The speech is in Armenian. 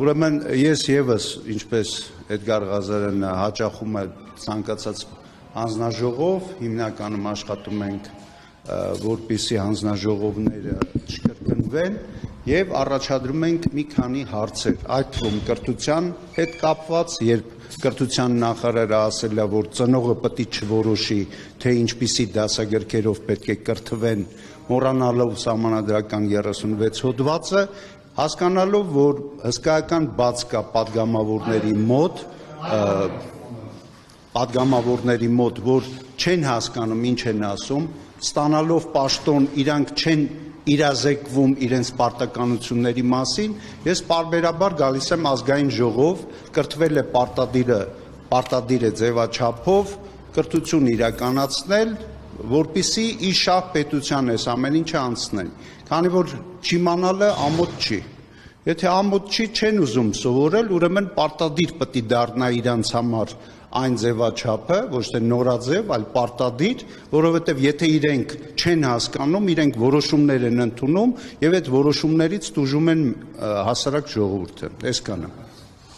Ուրեմն ես եւս ինչպես Էդգար Ղազարյանը հաճախում է ցանկացած հանձնաժողով, հիմնականում աշխատում ենք, որպեսզի հանձնաժողովները չկրկնվեն եւ առաջադրում ենք մի քանի հարցեր, այդ թվում կրթության հետ կապված, երբ կրթության նախարարը ասել է, որ ծնողը պետք է չորոշի, թե ինչպիսի դասագրքերով պետք է կրթվեն, մոռանալով սահմանադրական 36 հոդվածը, հասկանալով, որ հսկայական բաց կա պատգամավորների մոտ, որ չեն հասկանում ինչ են ասում, ստանալով պաշտոն իրանք չեն իրազեկվում իրենց պարտականությունների մասին, ես պարբերաբար գալիս եմ ազգային ժողով, կրթվել է պարտադիր է ձևաչափով, կրթություն իրականացնել, որպեսզի իշահ պետության այս ամեն ինչը անցնեն, քանի որ չիմանալը ամոթ չի, եթե ամոթ չի, չեն ուզում սովորել, ուրեմն պարտադիր պետք է դառնա իրանց համար այն ձևաչափը, ոչ թե նորաձև, այլ պարտադիր, որովհետև եթե իրենք չեն հասկանում, իրենք որոշումներ են ընդունում եւ այդ որոշումներից տուժում են հասարակ ժողովուրդը, այսքանը։